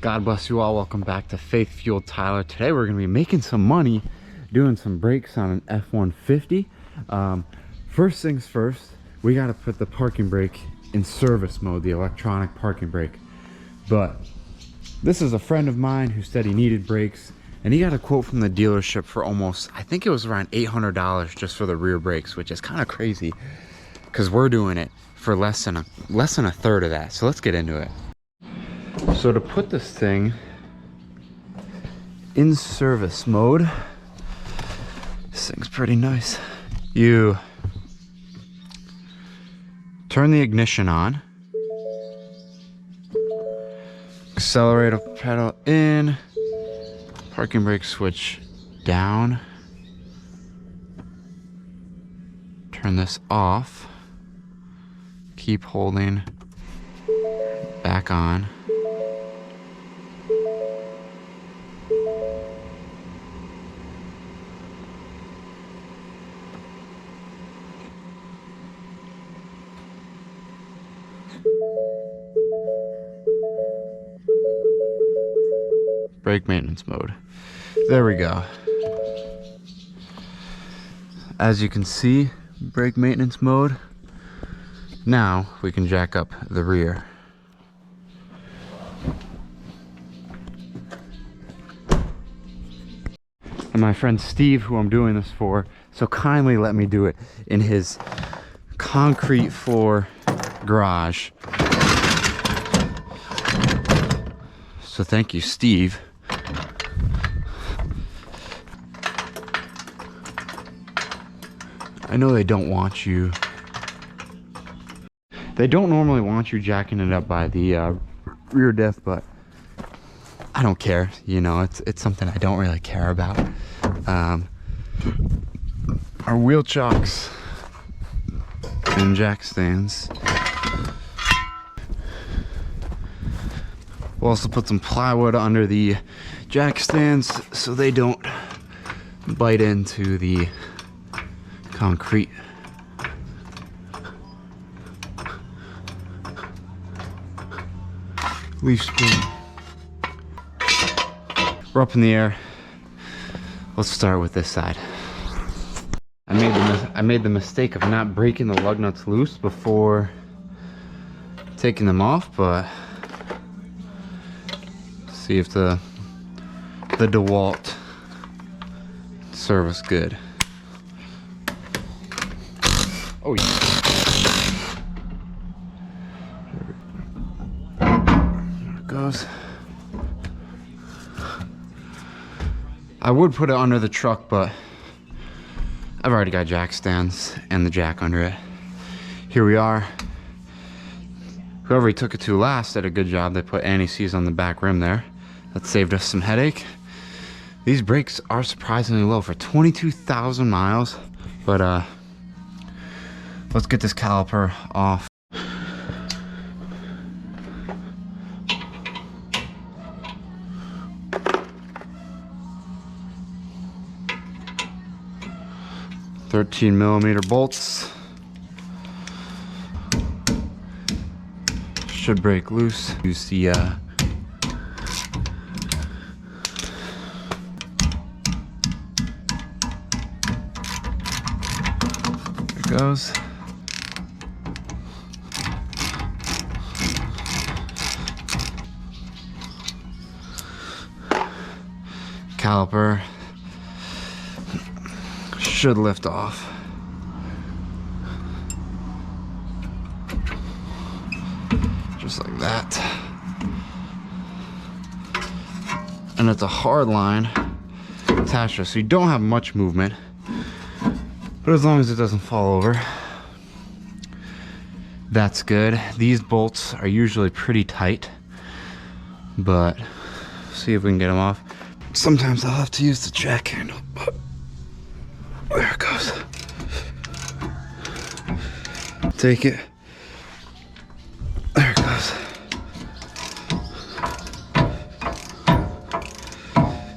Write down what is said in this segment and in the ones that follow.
God bless you all. Welcome back to Faith Fueled Tyler. Today we're going to be making some money doing some brakes on an F-150. First things first, we got to put the parking brake in service mode, the electronic parking brake. But this is a friend of mine who said he needed brakes, and he got a quote from the dealership for almost, I think it was around $800 just for the rear brakes, which is kind of crazy because we're doing it for less than a third of that. So let's get into it. So to put this thing in service mode, this thing's pretty nice. You turn the ignition on, accelerator pedal in, parking brake switch down, turn this off, keep holding, back on. Brake maintenance mode. There we go. As you can see, brake maintenance mode. Now we can jack up the rear. And my friend Steve, who I'm doing this for, so kindly let me do it in his concrete floor garage. So thank you, Steve. I know they don't want you. They don't normally want you jacking it up by the rear diff, but I don't care. You know, it's something I don't really care about. Our wheel chocks and jack stands. We'll also put some plywood under the jack stands so they don't bite into the concrete. Leaf spring. We're up in the air. Let's start with this side. I made the mistake of not breaking the lug nuts loose before taking them off, but see if the DeWalt service good. Oh yeah. There it goes. I would put it under the truck, but I've already got jack stands and the jack under it. Here we are. Whoever he took it to last did a good job. They put anti-seize on the back rim there. That saved us some headache. These brakes are surprisingly low for 22,000 miles, but let's get this caliper off. .13mm bolts. Should break loose. Use the there it goes. Caliper should lift off. Just like that. And it's a hard line attached, so you don't have much movement. But as long as it doesn't fall over, that's good. These bolts are usually pretty tight, but see if we can get them off. Sometimes I'll have to use the jack handle, but there it goes. Take it. There it goes.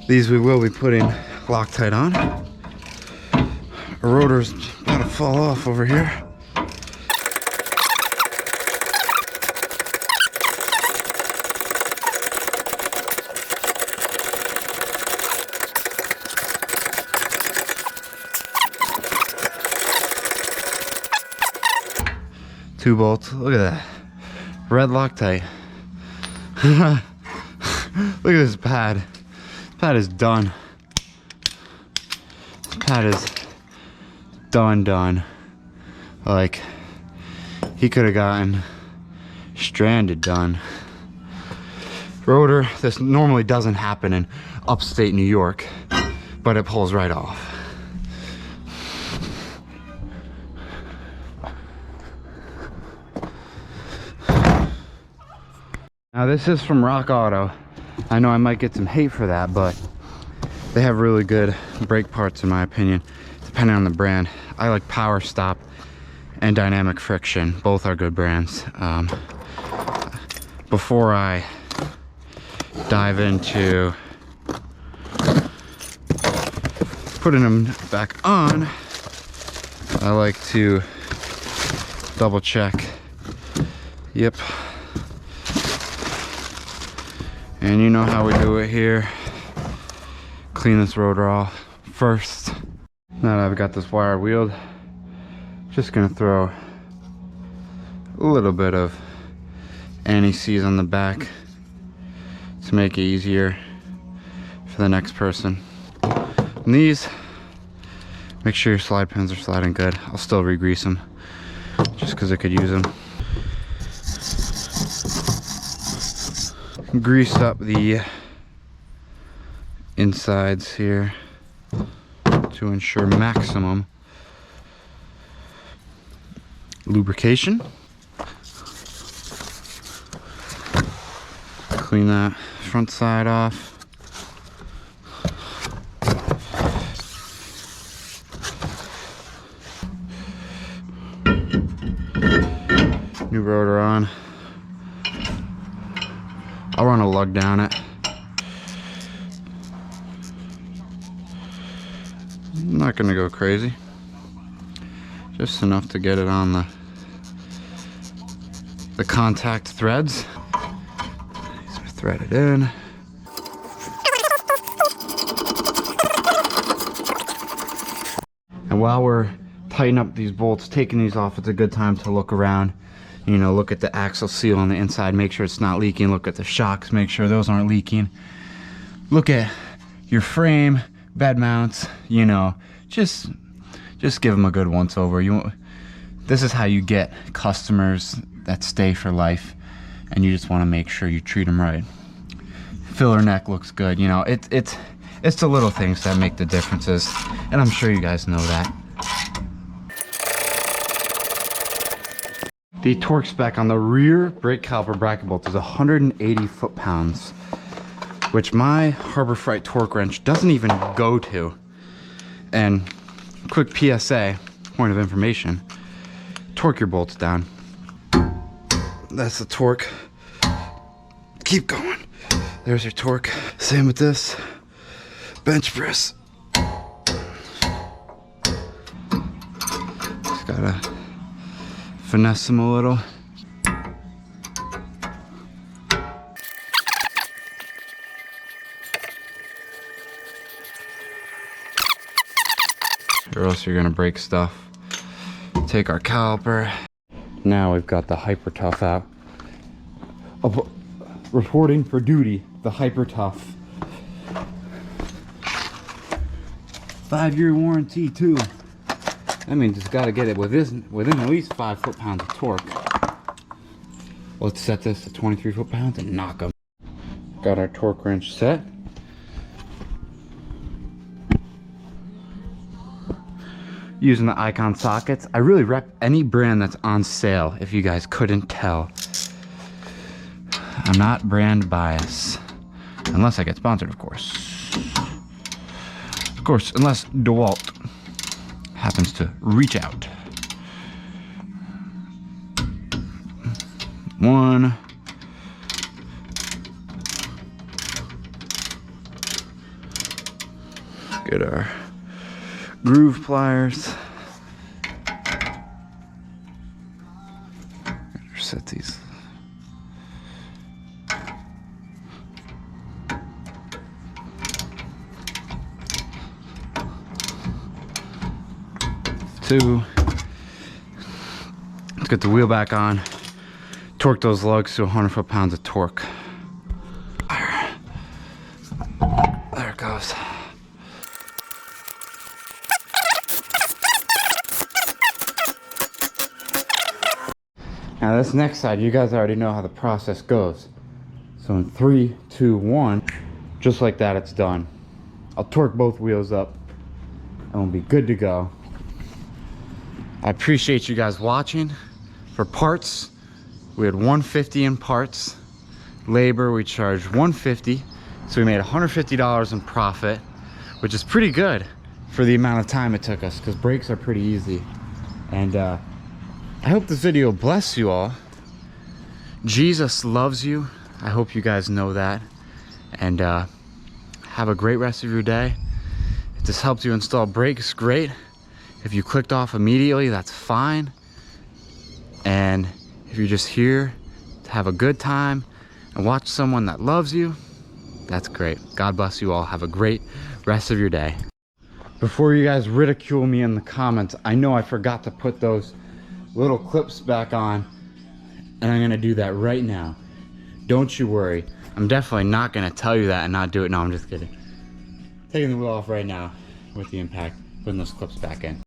These we will be putting Loctite on. Our rotor's about to fall off over here. 2 bolts. Look at that. Red Loctite. Look at this pad. This pad is done. This pad is done. Like, he could have gotten stranded done. Rotor, this normally doesn't happen in upstate New York, but it pulls right off. Now this is from Rock Auto. I know I might get some hate for that, but they have really good brake parts in my opinion, depending on the brand. I like Power Stop and Dynamic Friction. Both are good brands. Before I dive into putting them back on, I like to double check. Yep. And you know how we do it here. Clean this rotor off first. Now that I've got this wire wheeled, just gonna throw a little bit of anti-seize on the back to make it easier for the next person. And these, make sure your slide pins are sliding good. I'll still re-grease them just because I could use them. Grease up the insides here to ensure maximum lubrication. Clean that front side off. New rotor on. I'll run a lug down it. I'm not gonna go crazy. Just enough to get it on the contact threads. These are threaded in. And while we're tightening up these bolts, taking these off, it's a good time to look around. You know, look at the axle seal on the inside, make sure it's not leaking. Look at the shocks, make sure those aren't leaking. Look at your frame, bed mounts, you know, just give them a good once over. This is how you get customers that stay for life, and you just want to make sure you treat them right. Filler neck looks good, you know, it's the little things that make the differences, and I'm sure you guys know that. The torque spec on the rear brake caliper bracket bolt is 180 foot-pounds, which my Harbor Freight torque wrench doesn't even go to. And quick PSA, point of information, torque your bolts down. That's the torque. Keep going. There's your torque. Same with this. Bench press. Just gotta finesse them a little. Or else you're gonna break stuff. Take our caliper. Now we've got the Hyper Tough out. Reporting for duty, the Hyper Tough. 5-year warranty too. That means it's got to get it within at least 5 foot-pounds of torque. Let's set this to 23 foot-pounds and knock them. Got our torque wrench set. Using the icon sockets. I really rep any brand that's on sale, if you guys couldn't tell. I'm not brand biased. Unless I get sponsored, of course. Of course, unless DeWalt happens to reach out. 1. Get our groove pliers. Set these. Let's get the wheel back on. Torque those lugs to 100 foot-pounds of torque. There it goes. Now this next side, you guys already know how the process goes. So in 3, 2, 1, just like that, it's done. I'll torque both wheels up and we'll be good to go. I appreciate you guys watching. For parts, we had $150 in parts. Labor, we charged $150. So we made $150 in profit, which is pretty good for the amount of time it took us, because brakes are pretty easy. And I hope this video bless you all. Jesus loves you. I hope you guys know that. And have a great rest of your day. If this helped you install brakes, great. If you clicked off immediately, that's fine. And if you're just here to have a good time and watch someone that loves you, that's great. God bless you all. Have a great rest of your day. Before you guys ridicule me in the comments, I know I forgot to put those little clips back on, and I'm gonna do that right now. Don't you worry. I'm definitely not gonna tell you that and not do it. No, I'm just kidding. Taking the wheel off right now with the impact, putting those clips back in.